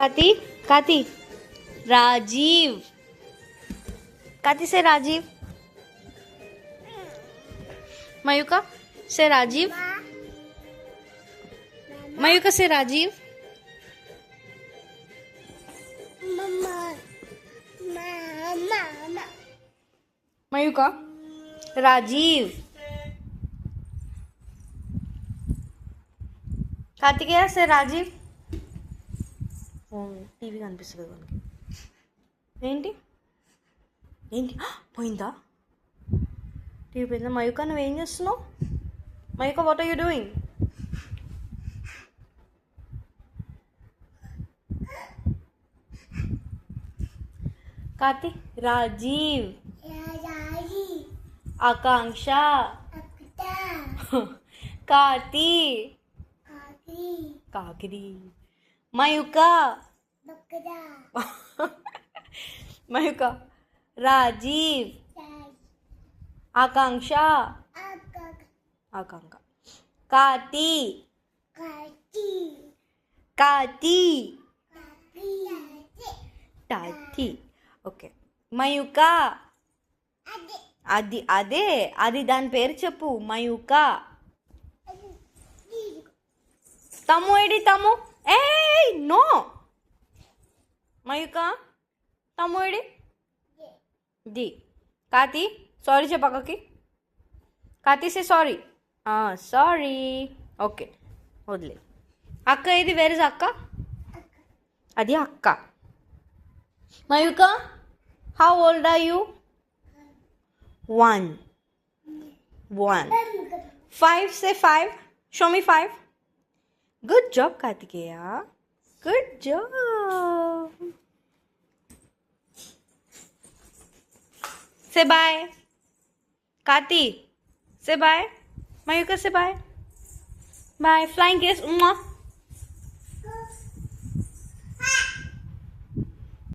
Kati. Rajiv. Kati, say Rajiv. Mayuka, say Rajiv. Mayuka, say Rajiv. Mayuka, Rajiv. Kartikeya, say Rajiv. TV కనిపిస్తుంది మనకి. ఏంటి పోయిందా? TV పోయిందా? మయూక, నువ్వేం చేస్తున్నావు? Mayuka, what are you doing? Karthi, Rajiv, Akanksha, Karthi, కాకిరి, మయూక, మయూక, రాజీవ్, ఆకాంక్ష, కార్తి, కాతి, టాతి. ఓకే. మయూక, అది దాని పేరు చెప్పు. మయూక. తమ్ము ఏడి? తమ్ము ఏ నో. మయూక, తమ్ము ఏడి? ది. కాతి, సారీ చెప్పు అక్కకి. Kathi, say sorry. Sorry. Okay, వదిలే. అక్క ఇది, వేర్ ఇస్ అక్క? అది అక్క. Mayuka, how old are you? 1. 5, say 5. Show me 5. Good job, Kartikeya. Good job. Say bye. Kati, say bye. Mayuka, say bye. Bye. Flying kiss. Mwah.